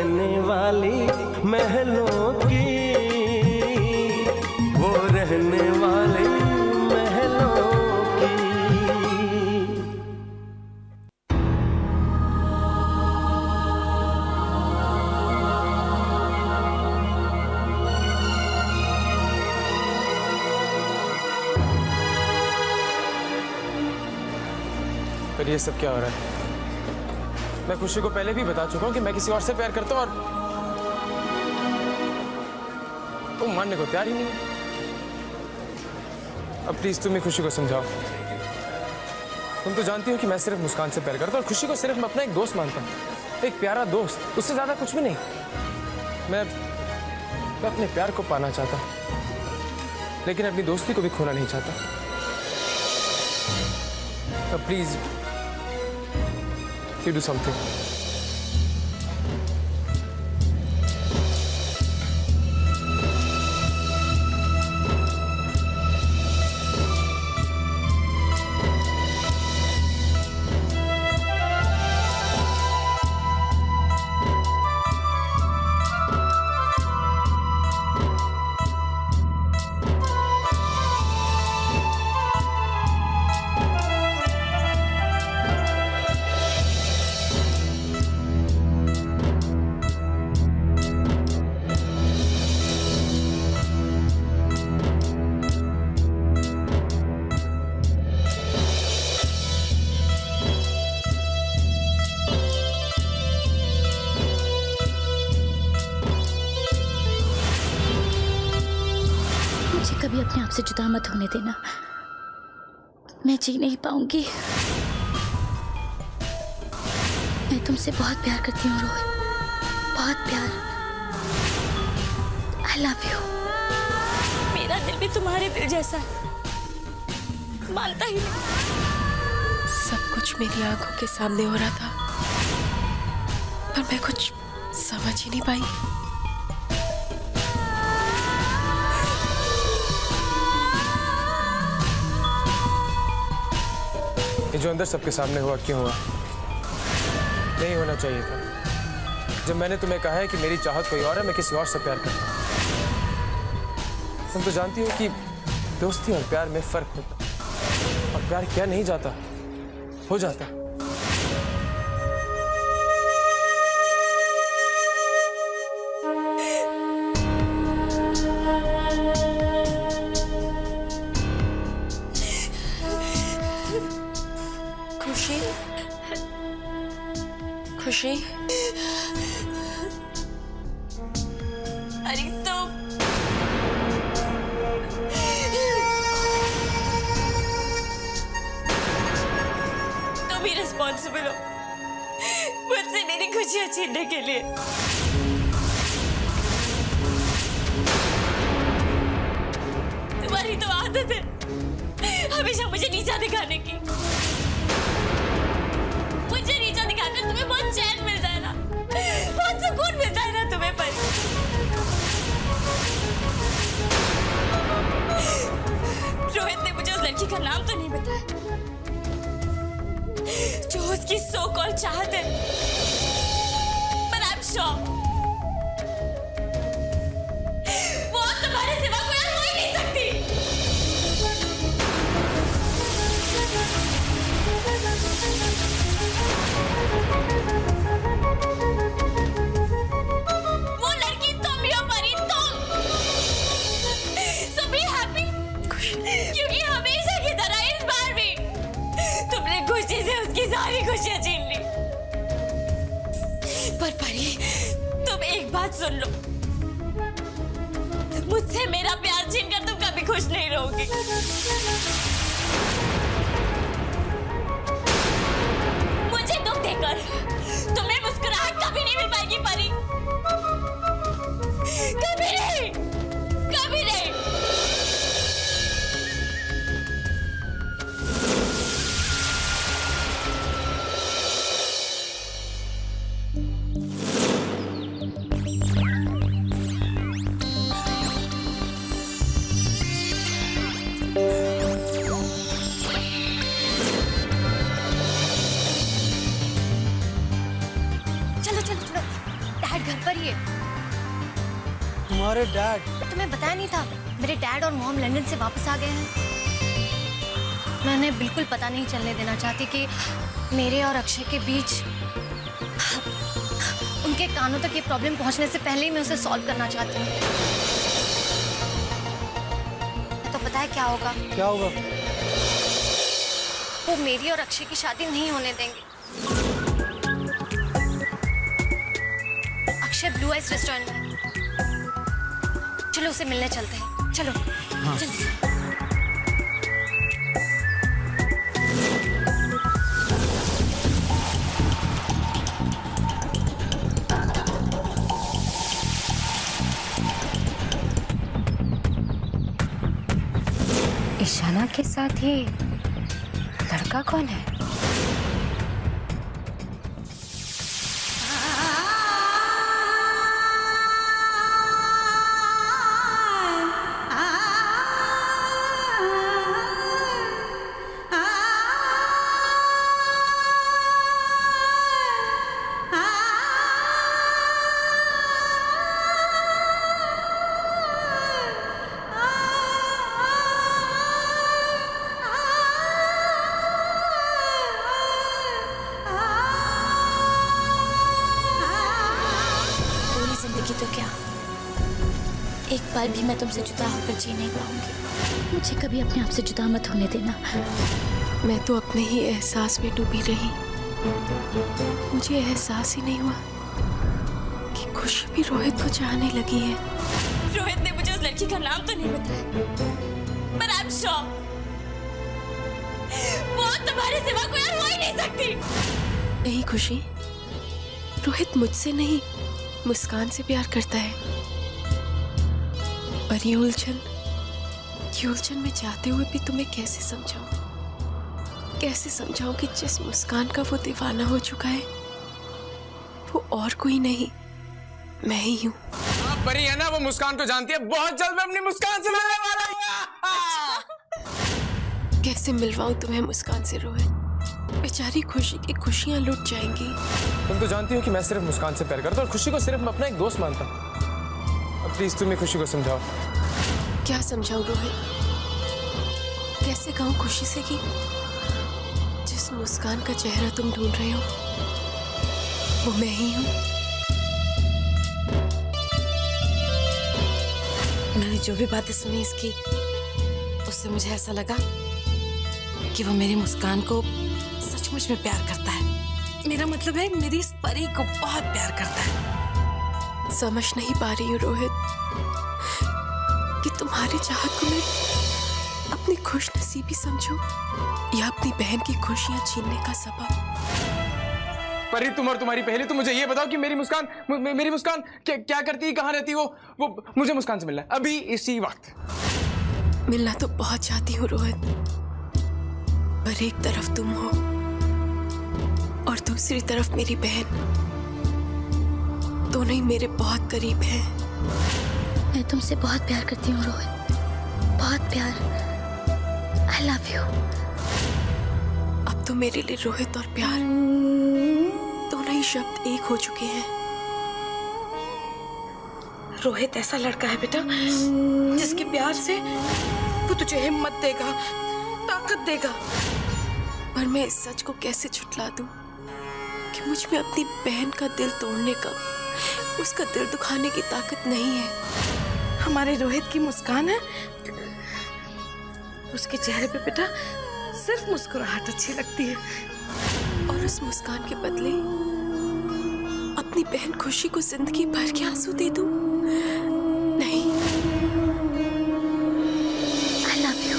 रहने वाली महलों की, वो रहने वाली महलों की। पर ये सब क्या हो रहा है? मैं खुशी को पहले भी बता चुका हूँ कि मैं किसी और से प्यार करता हूँ और वो मानने को तैयार ही नहीं है। अब प्लीज तुम ही खुशी को समझाओ। तुम तो जानती हो कि मैं सिर्फ मुस्कान से प्यार करता हूँ और खुशी को सिर्फ मैं अपना एक दोस्त मानता हूँ, एक प्यारा दोस्त, उससे ज्यादा कुछ भी नहीं। मैं अपने प्यार को पाना चाहता हूँ, लेकिन अपनी दोस्ती को भी खोना नहीं चाहता। अब प्लीज you do something. कभी अपने आप से जुदा मत होने देना, मैं जी नहीं पाऊंगी। मैं तुमसे बहुत प्यार करती हूँ रोहित, बहुत प्यार। I love you. मेरा दिल भी तुम्हारे दिल जैसा है, मानता ही नहीं। सब कुछ मेरी आंखों के सामने हो रहा था, पर मैं कुछ समझ ही नहीं पाई। ये जो अंदर सबके सामने हुआ क्यों हुआ? नहीं होना चाहिए था। जब मैंने तुम्हें कहा है कि मेरी चाहत कोई और है, मैं किसी और से प्यार करता हूँ। तुम तो जानती हो कि दोस्ती और प्यार में फर्क होता है, और प्यार क्या नहीं जाता, हो जाता। खुशी, अरे तुम ही रिस्पॉन्सिबल हो मुझसे मेरी खुशियां छीनने के लिए। तुम्हारी तो आदत है हमेशा मुझे नीचा दिखाने की। मुझे नीचा दिखाकर तुम्हें बहुत चैन मिलता है ना, बहुत सुकून मिलता है ना तुम्हें। पर रोहित ने मुझे उस लड़की का नाम तो नहीं बताया जो उसकी सो कॉल चाहत है, पर आई एम श्योर वो तुम्हारे सिवा कोई और हो ही नहीं सकती। वो लड़की तुम ही हो परी, तुम। So be happy, क्योंकि हमेशा की तरह इस बार भी तुमने खुशी से उसकी सारी खुशियां छीन ली। पर परी तुम एक बात सुन लो, मुझसे मेरा प्यार छीनकर तुम कभी खुश नहीं रहोगी। मुझे दुख देकर तुम्हें मुस्कुराहट कभी नहीं मिल पाएगी परी, कभी नहीं, कभी नहीं। डैड घर पर ही है। तुम्हारे डैड? तुम्हें बताया नहीं था, मेरे डैड और मॉम लंदन से वापस आ गए हैं। मैं उन्हें बिल्कुल पता नहीं चलने देना चाहती कि मेरे और अक्षय के बीच उनके कानों तक ये प्रॉब्लम पहुंचने से पहले ही मैं उसे सॉल्व करना चाहती हूँ। तो पता है क्या होगा? क्या होगा? वो मेरी और अक्षय की शादी नहीं होने देंगे। अक्षय ब्लू आइस रेस्टोरेंट में, चलो उसे मिलने चलते हैं। चलो। हाँ। चलो। ईशाना के साथ ये लड़का कौन है? जिंदगी तो क्या, एक पल भी मैं तुमसे जुदा होकर जी नहीं पाऊंगी। मुझे कभी अपने आप से जुदा मत होने देना। मैं तो अपने ही एहसास में डूबी रही। मुझे एहसास ही नहीं हुआ कि खुशी भी रोहित को चाहने लगी है। रोहित ने मुझे उस लड़की का नाम तो नहीं बताया, पर आई एम श्योर वो तुम्हारे सिवा कोई और हो ही नहीं सकती। नहीं खुशी, रोहित मुझसे नहीं मुस्कान से प्यार करता है। पर ये उलझन में जाते हुए भी तुम्हें कैसे समझाऊं कि जिस मुस्कान का वो दीवाना हो चुका है वो और कोई नहीं, मैं ही हूँ। परी है ना, वो मुस्कान को जानती है। बहुत जल्द मैं अपनी मुस्कान से मिलने वाला हूँ। कैसे मिलवाऊं तुम्हें मुस्कान से रोहित? बेचारी खुशी की खुशियां लुट जाएंगी। तुम तो जानती हो कि मैं सिर्फ मुस्कान से प्यार करता हूँ और खुशी को सिर्फ मैं अपना एक दोस्त मानता हूँ। अब प्लीज तुम्हें खुशी को समझाओ। क्या समझाऊं रोहित? कैसे कहूं खुशी से कि जिस मुस्कान का चेहरा तुम ढूंढ रहे हो वो मैं ही हूँ? मैंने जो भी बातें सुनी इसकी, उससे मुझे ऐसा लगा कि वो मेरी मुस्कान को सचमुच में प्यार करता है। मेरा मतलब है मेरी इस परी को बहुत प्यार करता है। समझ नहीं पा रही हूँ रोहित कि तुम्हारी चाहत को मैं अपनी खुशनसीबी समझूं या अपनी बहन की खुशियां छीनने का सबब। परी, तुम और तुम्हारी पहले तो मुझे ये बताओ कि मेरी मुस्कान क्या करती है, कहाँ रहती है? वो मुझे मुस्कान से मिलना है अभी इसी वक्त। मिलना तो बहुत चाहती हूँ रोहित, पर एक तरफ तुम हो और दूसरी तरफ मेरी बहन, दोनों ही मेरे बहुत करीब हैं। मैं तुमसे बहुत प्यार करती हूँ रोहित, बहुत प्यार। I love you. अब तो मेरे लिए रोहित और प्यार दोनों ही शब्द एक हो चुके हैं। रोहित ऐसा लड़का है बेटा जिसके प्यार से वो तुझे हिम्मत देगा, ताकत देगा। पर मैं इस सच को कैसे छुटला दूं कि मुझ में अपनी बहन का दिल तोड़ने का, उसका दिल दुखाने की ताकत नहीं है। हमारे रोहित की मुस्कान है, उसके चेहरे पे बेटा सिर्फ मुस्कुराहट अच्छी लगती है। और उस मुस्कान के बदले अपनी बहन खुशी को जिंदगी भर के आंसू दे दूं? नहीं। I love you.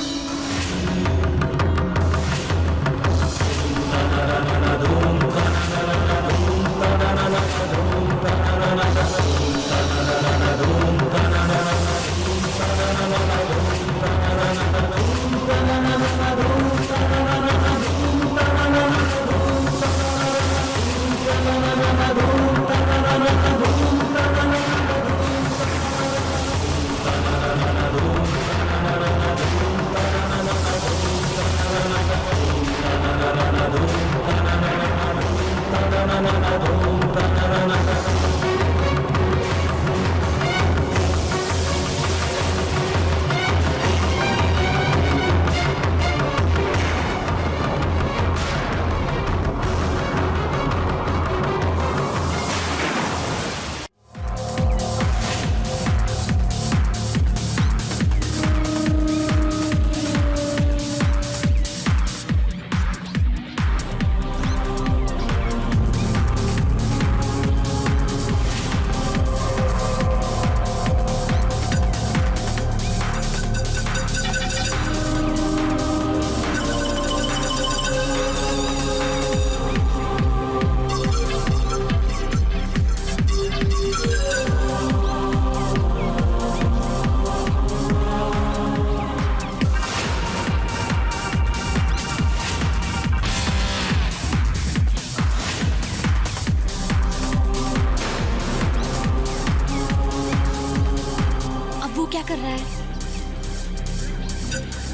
कर रहा है?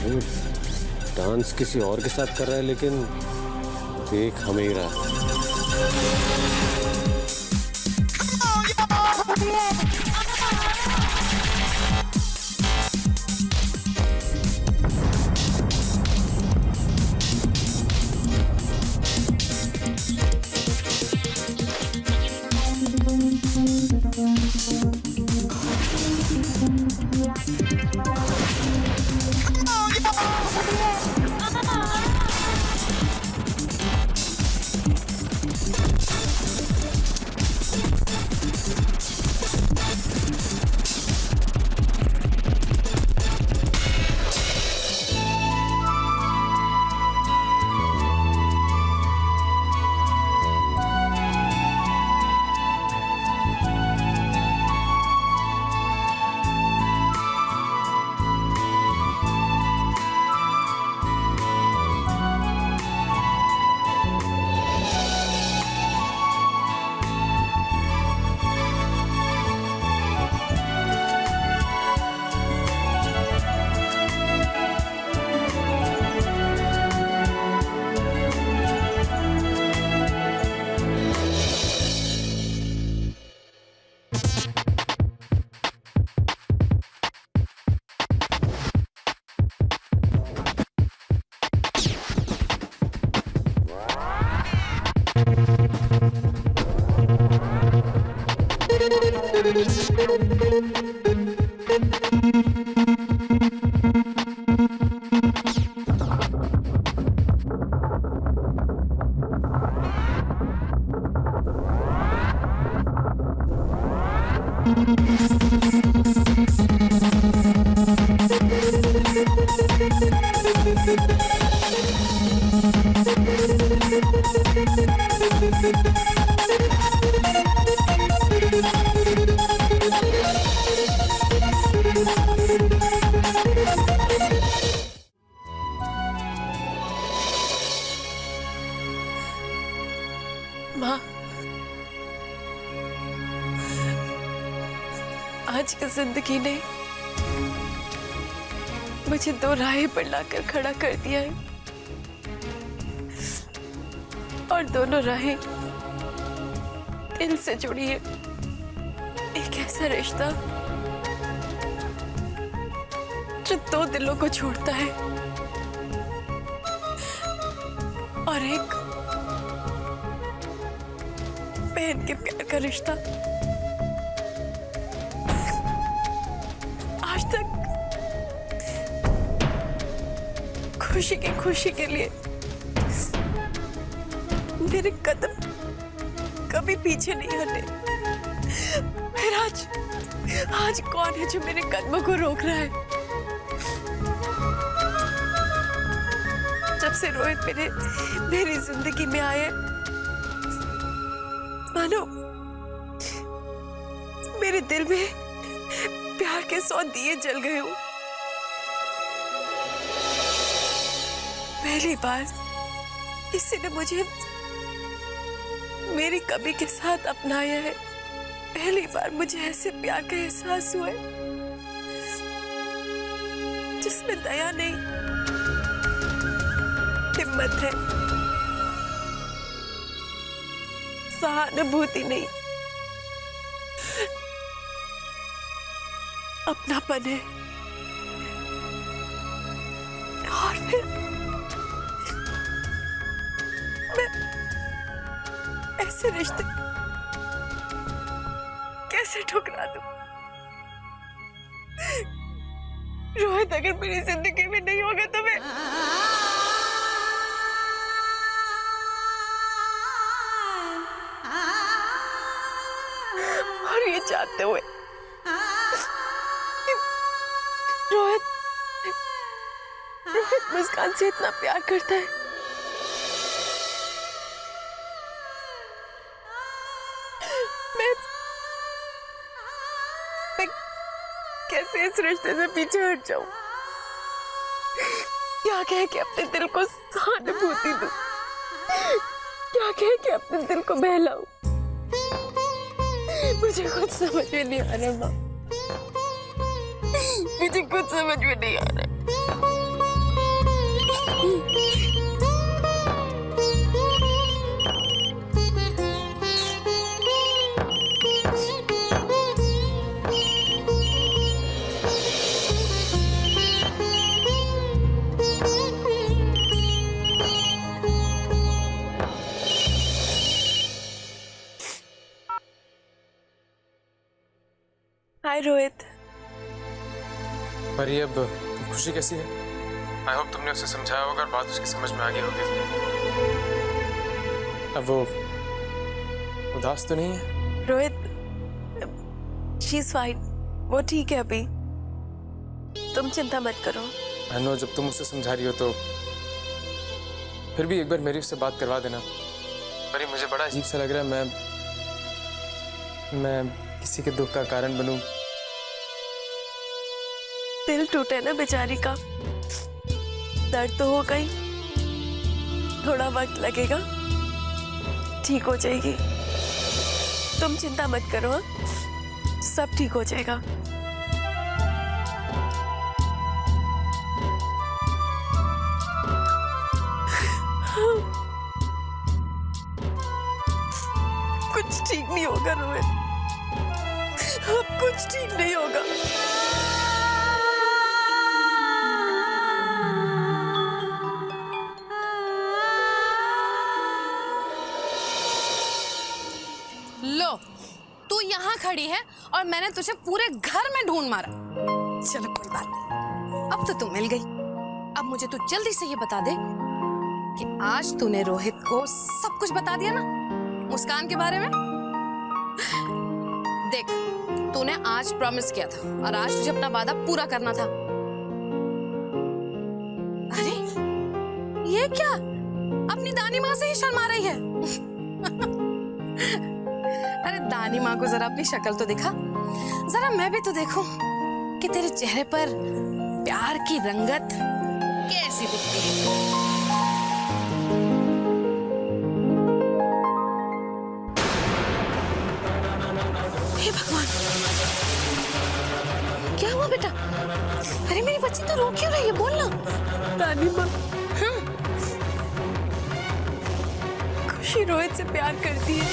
वो डांस किसी और के साथ कर रहा है, लेकिन देख हमें ही रहा है। माँ, आज की जिंदगी ने मुझे दो राहें पर लाकर खड़ा कर दिया है, और दोनों राहें दिल से जुड़ी है। एक ऐसा रिश्ता जो दो दिलों को जोड़ता है, और एक बहन के प्यार का रिश्ता। आज तक खुशी के लिए मेरे कदम कभी पीछे नहीं हटे। फिर आज कौन है जो मेरे कदमों को रोक रहा है? जब से रोहित मेरी जिंदगी में आए, मानो मेरे दिल में प्यार के 100 दिए जल गए हूं। पहली बार किसी ने मुझे मेरी कमी के साथ अपनाया है। पहली बार मुझे ऐसे प्यार का एहसास हुआ है जिसमें दया नहीं, हिम्मत है, सहानुभूति नहीं, अपनापन है। और फिर मैं ऐसे रिश्ते कैसे ठुकरा दूं? रोहित अगर मेरी जिंदगी में नहीं होगा तो मैं और ये चाहते हुए रोहित मुस्कान से इतना प्यार करता है, मैं कैसे इस रिश्ते से पीछे हट जाऊं? क्या कहे कि अपने दिल को सहानुभूति दूं? क्या कहे कि अपने दिल को बहलाऊं? मुझे कुछ समझ में नहीं आ रहा माँ। मुझे कुछ समझ में नहीं आ रहा। हाय रोहित। पर ये अब खुशी कैसी है? आई होप तुमने उसे समझाया होगा और बात उसकी समझ में आ गई होगी। अब वो उदास तो नहीं है? रोहित, शी इज फाइन, वो ठीक है अभी, तुम चिंता मत करो। आई नो, जब तुम उसे समझा रही हो तो फिर भी एक बार मेरी उससे बात करवा देना। पर ये मुझे बड़ा अजीब सा लग रहा है, मैं किसी के दुख का कारण बनूं। दिल टूटे ना बेचारी का, दर्द तो हो गई, थोड़ा वक्त लगेगा, ठीक हो जाएगी, तुम चिंता मत करो, हाँ? सब ठीक हो जाएगा। कुछ ठीक नहीं होगा रोहित, अब कुछ ठीक नहीं होगा। लो, तू यहाँ खड़ी है और मैंने तुझे पूरे घर में ढूंढ मारा। चलो कोई बात नहीं, अब तो तू मिल गई। अब मुझे तू जल्दी से ये बता दे कि आज तूने रोहित को सब कुछ बता दिया ना मुस्कान के बारे में? देख, तूने आज प्रॉमिस किया था और आज तुझे अपना वादा पूरा करना था। अरे ये क्या, अपनी दानी माँ से ही शर्मा रही है? अरे दानी माँ को जरा अपनी शक्ल तो दिखा, जरा मैं भी तो देखूं कि तेरे चेहरे पर प्यार की रंगत कैसी दिखती है। हे भगवान, क्या हुआ बेटा? अरे मेरी बच्ची तो रो क्यों रही है, बोल ना। दानी माँ, हाँ? खुशी रोहित से प्यार करती है।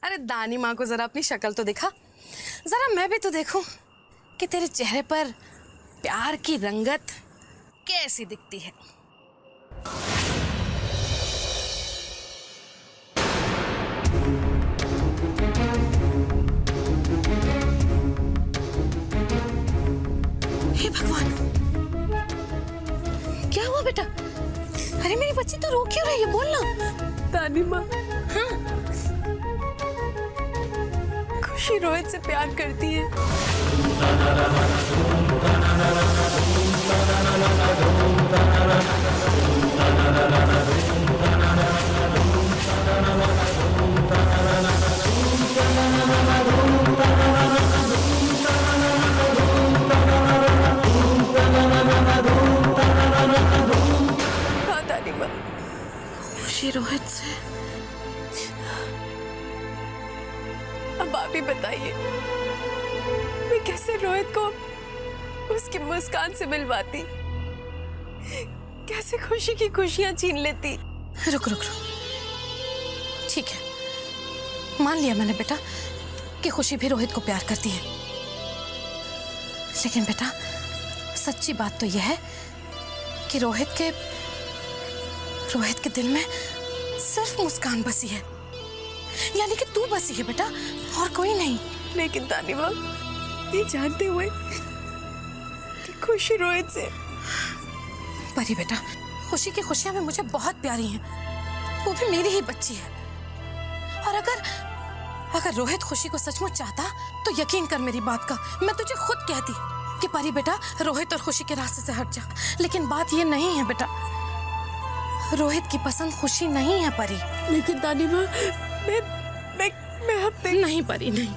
अरे दानी माँ को जरा अपनी शक्ल तो दिखा, जरा मैं भी तो देखूं कि तेरे चेहरे पर प्यार की रंगत कैसी दिखती है। हे भगवान, क्या हुआ बेटा? अरे मेरी बच्ची तो रो क्यों रही है, बोल ना। दानी माँ, हाँ? खुशी रोहित से प्यार करती है। हाँ दादी माँ, खुशी रोहित से। अब आप ही बताइए, मैं कैसे रोहित को उसकी मुस्कान से मिलवाती, कैसे खुशी की खुशियां छीन लेती। रुक रुक रुक, ठीक है, मान लिया मैंने बेटा कि खुशी भी रोहित को प्यार करती है, लेकिन बेटा सच्ची बात तो यह है कि रोहित के दिल में सिर्फ मुस्कान बसी है, यानी कि तू बसी है बेटा, और कोई नहीं। लेकिन दादी माँ, ये जानते हुए कि खुशी रोहित से। परी बेटा, खुशी की खुशियां भी मुझे बहुत प्यारी हैं, वो भी मेरी ही बच्ची है। और अगर रोहित खुशी को सचमुच चाहता तो यकीन कर मेरी बात का, मैं तुझे खुद कहती कि परी बेटा रोहित और खुशी के रास्ते से हट जा। लेकिन बात ये नहीं है बेटा, रोहित की पसंद खुशी नहीं है परी। लेकिन दादी माँ, मैं अपने नहीं परी नहीं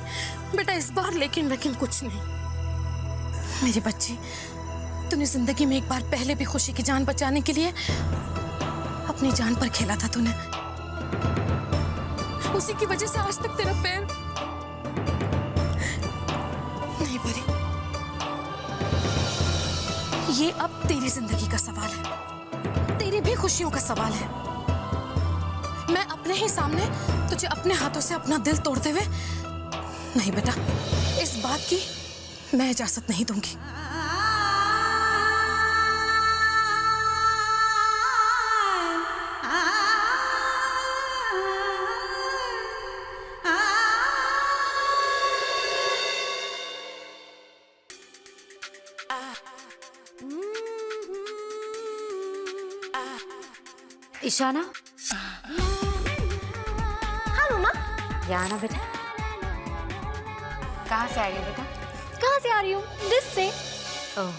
बेटा, इस बार लेकिन कुछ नहीं। मेरी बच्ची, तूने जिंदगी में एक बार पहले भी खुशी की जान बचाने के लिए अपनी जान पर खेला था तूने। उसी की वजह से आज तक तेरा पैर नहीं परी। ये अब तेरी जिंदगी का सवाल है, तेरी भी खुशियों का सवाल है। मैं अपने ही सामने तुझे अपने हाथों से अपना दिल तोड़ते हुए नहीं बेटा, इस बात की मैं इजाजत नहीं दूंगी। ईशाना, हाँ मम्मा। यहाँ ना बेटा। कहाँ से आ रही हो बेटा? कहाँ से आ रही हूँ? दिस से। ओह,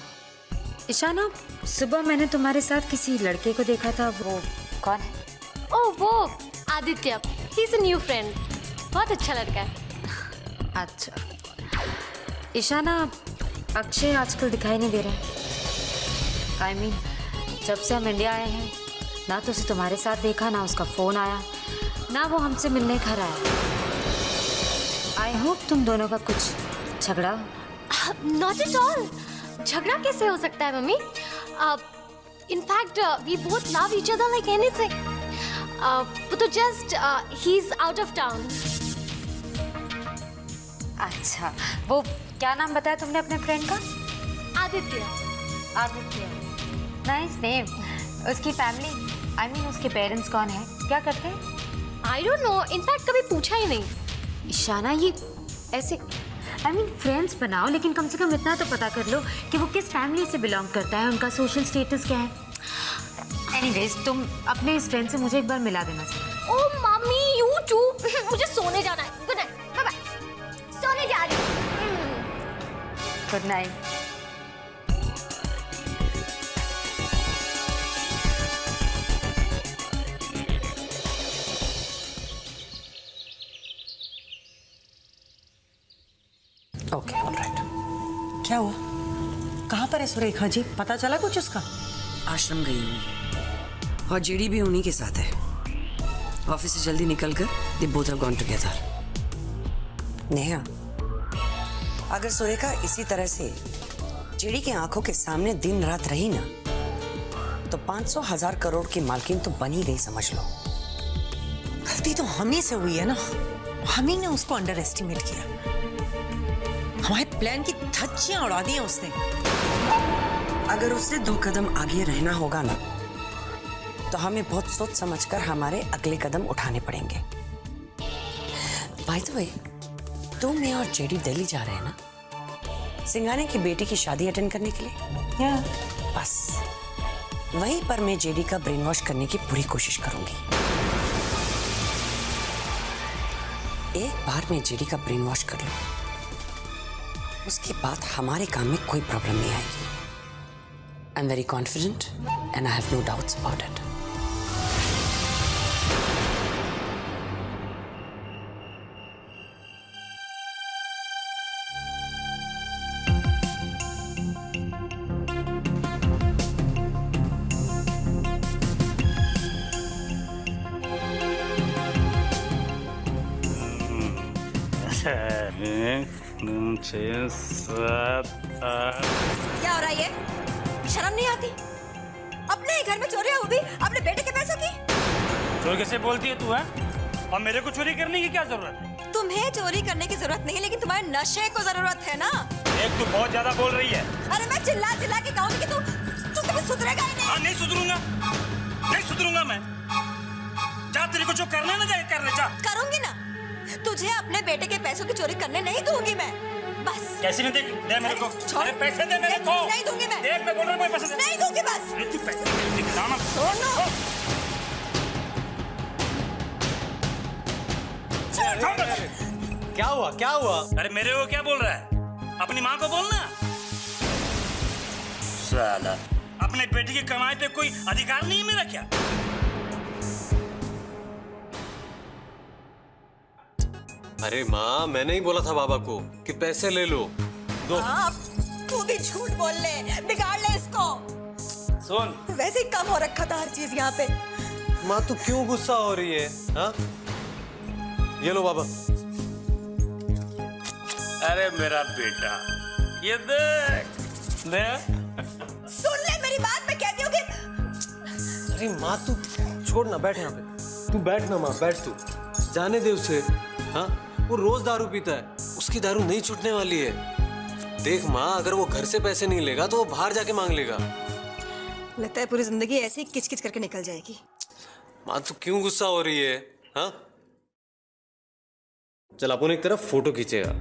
ईशाना, सुबह मैंने तुम्हारे साथ किसी लड़के को देखा था, वो कौन है? ओह वो Aditya, he is a new friend. बहुत अच्छा लड़का है। अच्छा ईशाना, अक्षय आजकल दिखाई नहीं दे रहा है। I mean, जब से हम इंडिया आए हैं ना तो उसे तुम्हारे साथ देखा, ना उसका फोन आया, ना वो हमसे मिलने घर आया। आई होप तुम दोनों का कुछ झगड़ा हो। Not at all. झगड़ा कैसे हो सकता है मम्मी? In fact we both love each other like anything. वो तो just he is out of town. अच्छा, वो क्या नाम बताया तुमने अपने फ्रेंड का? आदित्य। Aditya, nice name. उसकी फैमिली, आई मीन उसके पेरेंट्स कौन है, क्या करते हैं? आई डोंट नो, इनफैक्ट कभी पूछा ही नहीं। ईशाना, ये ऐसे आई मीन फ्रेंड्स बनाओ, लेकिन कम से कम इतना तो पता कर लो कि वो किस फैमिली से बिलोंग करता है, उनका सोशल स्टेटस क्या है। एनीवेज, तुम अपने इस फ्रेंड से मुझे एक बार मिला देना sir. Oh mummy, you too. मुझे सोने जाना है। Good night, bye bye. सोने जा रही हूँ। Good night. Okay, alright. क्या हुआ? कहाँ पर है सुरेखा जी? पता चला कुछ उसका? आश्रम गई हुई है और जेडी भी उन्हीं के साथ है। ऑफिस से जल्दी निकलकर they both have gone together. Neha, अगर सुरेखा इसी तरह से जेडी की आंखों के सामने दिन रात रही ना, तो 500,000 करोड़ की मालकिन तो बन ही गई, समझ लो। गलती तो हम ही से हुई है ना, हम ही ने उसको अंडर एस्टिमेट किया। हमारे प्लान की धज्जियां उड़ा दी हैं उसने। अगर उससे 2 कदम आगे रहना होगा ना, तो हमें बहुत सोच समझकर हमारे अगले कदम उठाने पड़ेंगे। बाय द वे, तुम, मैं और जेडी दिल्ली जा रहे हैं ना, सिंघाने की बेटी की शादी अटेंड करने के लिए। बस वहीं पर मैं जेडी का ब्रेन वॉश करने की पूरी कोशिश करूंगी। एक बार मैं जेडी का ब्रेन वॉश कर लूं, उसके बाद हमारे काम में कोई प्रॉब्लम नहीं आएगी। I am very confident and I have no doubts about it. छः सात आठ। क्या हो रहा है ये? शर्म नहीं आती? अपने ही घर में चोरी हो भी अपने बेटे के पैसों की? चोरी कैसे बोलती है तू है? और मेरे को चोरी करने की क्या जरूरत है? तुम्हें चोरी करने की जरूरत नहीं, लेकिन तुम्हारे नशे को जरूरत है ना। एक तू बहुत ज्यादा बोल रही है। अरे मैं चिल्ला चिल्ला के कहूंगी कि तू कभी सुधरेगा ही नहीं। हाँ, नहीं सुधरूंगा, नहीं सुधरूंगा मैं। जा, तेरे को जो करना है ना, जा कर ले, जा। करूंगी ना। तुझे अपने बेटे के पैसों की चोरी करने नहीं दूंगी मैं, बस। कैसे नहीं? दे मेरे को। अरे पैसे दे मेरे को। नहीं दूंगी मैं। देख, मैं बोल रहा हूँ, पैसे दे। नहीं दूंगी बस। अरे तू पैसे दिखाना। छोड़ ना। क्या हुआ? क्या हुआ? अरे मेरे को क्या बोल रहा है? अपनी माँ को बोलना। साला, अपने बेटी की कमाई पे कोई अधिकार नहीं है मेरा क्या? अरे माँ, मैंने ही बोला था बाबा को कि पैसे ले लो, दो। हाँ, तू भी झूठ बोल ले, बिगाड़ ले इसको। सुन, वैसे ही कम हो रखा था हर चीज यहाँ पे। माँ तू क्यों गुस्सा हो रही है? हाँ, ये लो बाबा। अरे मेरा बेटा, ये देख, सुन ले मेरी बात, मैं कहती हूँ कि अरे माँ तू छोड़ ना, बैठ यहाँ पे। तू बैठ ना माँ, बैठ तू। जाने दे उसे। हाँ, वो रोज दारू पीता है, उसकी दारू नहीं छूटने वाली है। देख माँ, अगर वो घर से पैसे नहीं लेगा तो वो बाहर जाके मांग लेगा। लगता है पूरी जिंदगी ऐसे ही किच किच करके निकल जाएगी। माँ तू क्यों गुस्सा हो रही है? हाँ, चल अपन एक तरफ फोटो खींचेगा।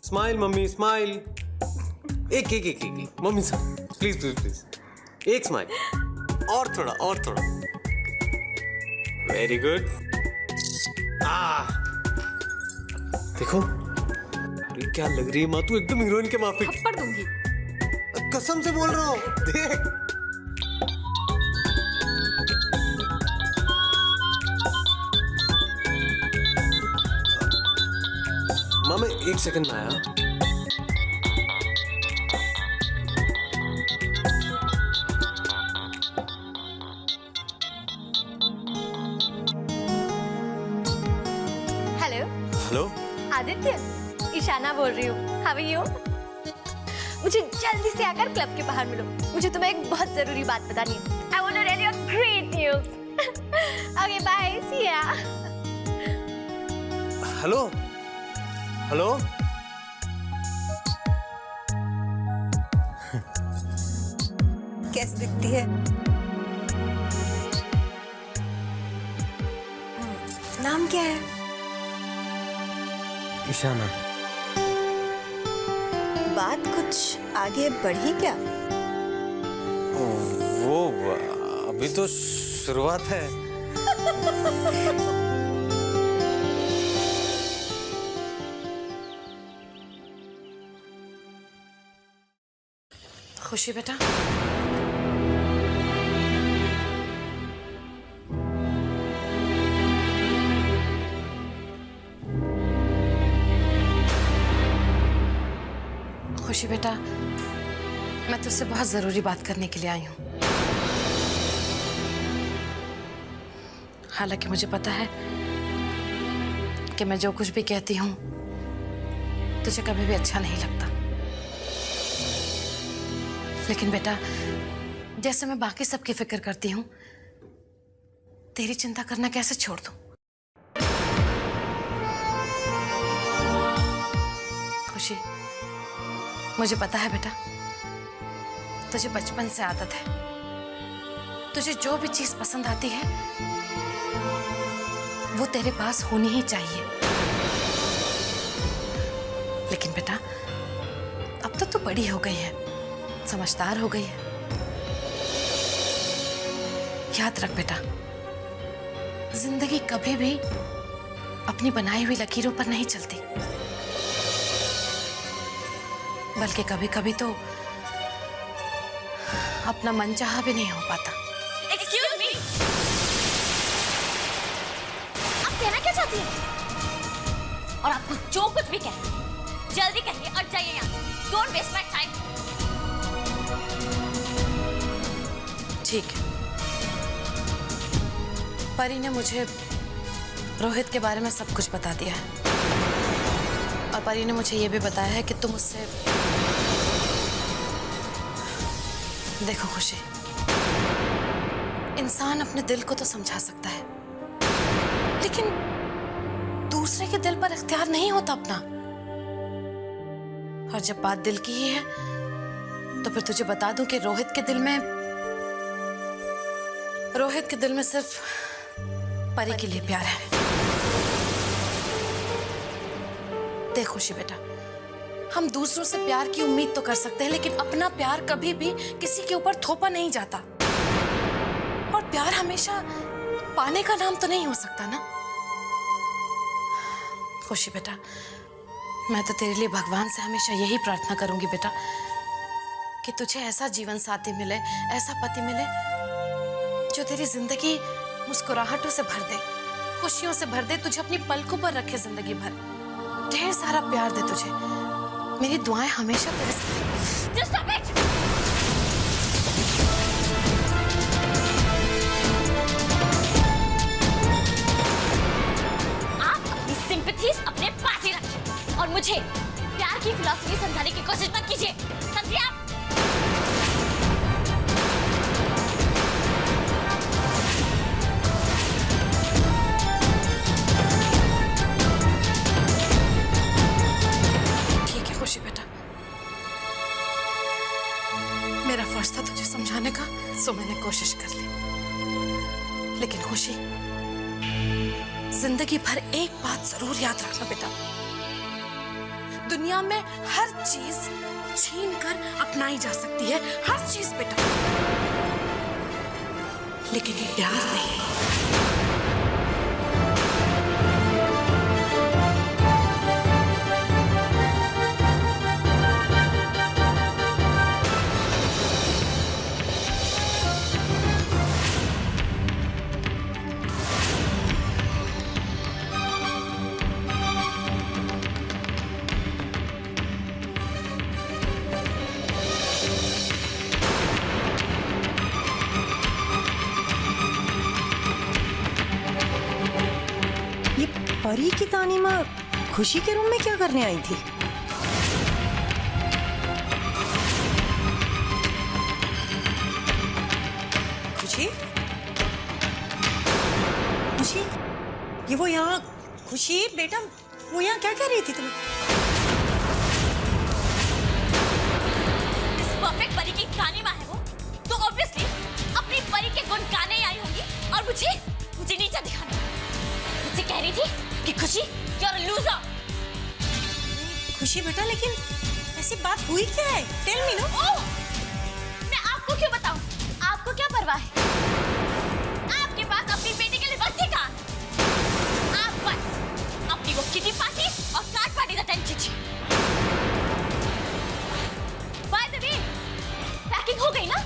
Smile mummy, smile. एक एक एक एक mummy sir, please please please, एक स्माइल। और थोड़ा, और थोड़ा। Very good. देखो, अरे क्या लग रही है माँ, तू एकदम हीरोइन के माफिक। थप्पड़ दूंगी। कसम से बोल रहा हूँ, देख। माँ मैं 1 सेकंड में आया। हेलो हेलो, आदित्य, ईशाना बोल रही हूँ। How are you? मुझे जल्दी से आकर क्लब के बाहर मिलो, मुझे तुम्हें एक बहुत जरूरी बात बतानी है। I want to tell you a great news. Okay bye, see ya. Hello, hello. कैसी दिखती है? नाम क्या है? ईशाना। बात कुछ आगे बढ़ी क्या? वो अभी तो शुरुआत है। खुशी बेटा, खुशी बेटा, मैं तुझसे बहुत जरूरी बात करने के लिए आई हूं। हालांकि मुझे पता है कि मैं जो कुछ भी कहती हूं तुझे कभी भी अच्छा नहीं लगता, लेकिन बेटा जैसे मैं बाकी सबकी फिक्र करती हूं, तेरी चिंता करना कैसे छोड़ दूं? खुशी, मुझे पता है बेटा, तुझे बचपन से आदत है, तुझे जो भी चीज पसंद आती है वो तेरे पास होनी ही चाहिए। लेकिन बेटा अब तो तू बड़ी हो गई है, समझदार हो गई है। याद रख बेटा, जिंदगी कभी भी अपनी बनाई हुई लकीरों पर नहीं चलती, बल्कि कभी कभी तो अपना मनचाहा भी नहीं हो पाता। एक्सक्यूज मी, आप कहना क्या चाहती हैं? और आपको जो कुछ भी कहना है जल्दी कहिए और जाइए यहाँ से। Don't waste my time. ठीक है, परी ने मुझे रोहित के बारे में सब कुछ बता दिया है, और परी ने मुझे ये भी बताया है कि तुम उससे। देखो खुशी, इंसान अपने दिल को तो समझा सकता है, लेकिन दूसरे के दिल पर इख्तियार नहीं होता अपना। और जब बात दिल की ही है तो फिर तुझे बता दूं कि रोहित के दिल में सिर्फ परी के लिए प्यार है। देख खुशी बेटा, हम दूसरों से प्यार की उम्मीद तो कर सकते हैं, लेकिन अपना प्यार कभी भी किसी के ऊपर थोपा नहीं जाता, और प्यार हमेशा पाने का नाम तो नहीं हो सकता ना। खुशी बेटा, मैं तो तेरे लिए भगवान से हमेशा यही प्रार्थना करूंगी बेटा कि तुझे ऐसा जीवन साथी मिले, ऐसा पति मिले जो तेरी जिंदगी मुस्कुराहटों से भर दे, खुशियों से भर दे, तुझे अपनी पलकों पर रखे जिंदगी भर, ढेर सारा प्यार दे तुझे। मेरी दुआएं हमेशा तेरे साथ। Just stop it! आप अपनी सिंपैथीज अपने पास ही रखिए और मुझे प्यार की फिलॉसफी समझाने की कोशिश मत कीजिए, समझिए आप? ठीक है खुशी बेटा, मेरा फर्ज था तुझे समझाने का, सो मैंने कोशिश कर ली। लेकिन खुशी, जिंदगी भर एक बात जरूर याद रखना बेटा, दुनिया में हर चीज छीन कर अपनाई जा सकती है, हर चीज बेटा, लेकिन ये प्यार नहीं। परी की तानी माँ खुशी के रूम में क्या करने आई थी? खुशी, खुशी, ये वो यहाँ, खुशी बेटा, वो यहाँ क्या कर रही थी तुम्हें? इस परफेक्ट परी की तानी माँ है वो, तो ऑब्वियसली अपनी परी के गुण गाने आई होंगी और मुझे नीचा दिखाना। मुझसे कह रही थी कि खुशी, you're a loser। खुशी बेटा, लेकिन ऐसी बात हुई क्या है? Tell me know. ओह, मैं आपको क्यों बताऊं? आपको क्या परवाह है? आपके पास अपनी बेटी के लिए वक्त ही कहाँ? आप बस अपनी वो किटी पार्टी और कार्ड पार्टी का टेंशन कीजिए। बाय द वे, पैकिंग हो गई ना?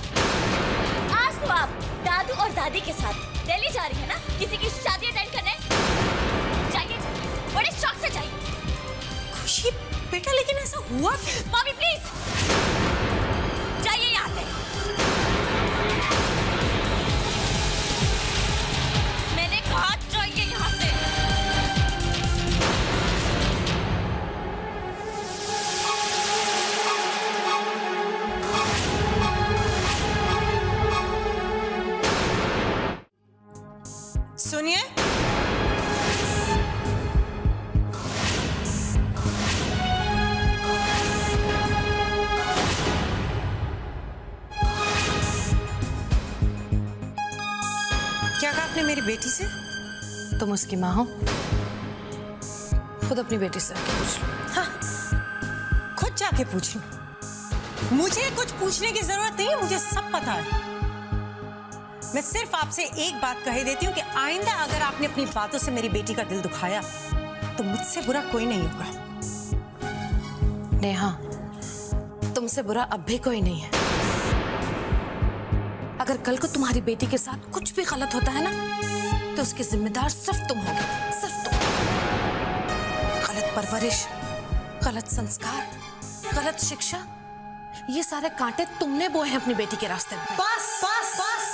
आज तो आप दादू और दादी के साथ दिल्ली जा रही है ना, किसी की शादी अटेंड करने? जाइए, बड़े शौक से जाइए। खुशी बेटा, लेकिन ऐसा हुआ? मम्मी प्लीज जाइए यहाँ से। मैंने कहा जाइए यहाँ से। सुनिए, क्या कहा आपने मेरी बेटी से? तुम उसकी माँ हो, खुद अपनी बेटी से आके पूछ लो। हाँ, खुद जाके पूछ लो। मुझे कुछ पूछने की जरूरत नहीं है, मुझे सब पता है। मैं सिर्फ आपसे एक बात कह देती हूँ कि आइंदा अगर आपने अपनी बातों से मेरी बेटी का दिल दुखाया तो मुझसे बुरा कोई नहीं होगा। नेहा, तुमसे बुरा अब भी कोई नहीं है। अगर कल को तुम्हारी बेटी के साथ कुछ भी गलत होता है ना, तो उसकी जिम्मेदार सिर्फ तुम होगे, सिर्फ तुम। गलत परवरिश, गलत संस्कार, गलत शिक्षा, ये सारे कांटे तुमने बोए हैं अपनी बेटी के रास्ते में। बस बस बस,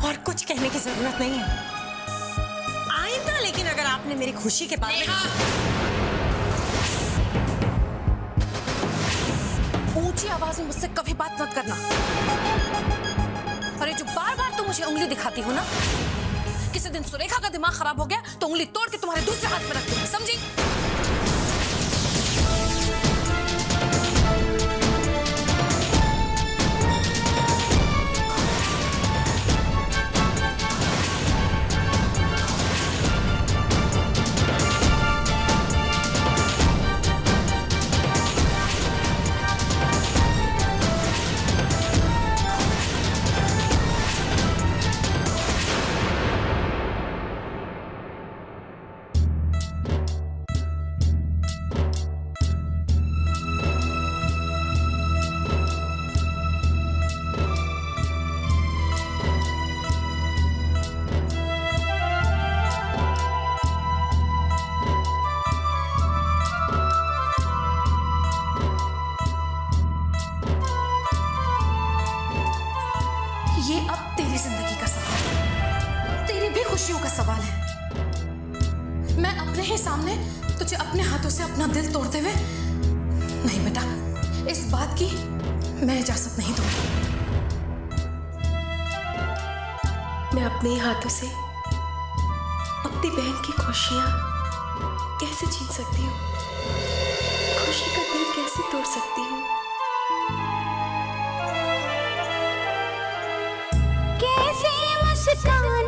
और कुछ कहने की जरूरत नहीं है। आइंदा लेकिन अगर आपने मेरी खुशी के बारे में ऊंची आवाज में मुझसे कभी बात मत करना। और ये जो बार बार तुम मुझे उंगली दिखाती हो ना, किसी दिन सुरेखा का दिमाग खराब हो गया तो उंगली तोड़ के तुम्हारे दूसरे हाथ में रख दूंगी, समझी? तेरी जिंदगी का सवाल है, तेरी भी खुशियों का सवाल है। मैं अपने ही सामने तुझे अपने हाथों से अपना दिल तोड़ते हुए नहीं बेटा, इस बात की मैं इजाजत नहीं दूंगी। मैं अपने ही हाथों से अपनी बहन की खुशियां कैसे छीन सकती हूँ, खुशी का दिल कैसे तोड़ सकती हूँ। कैसे मुस्कान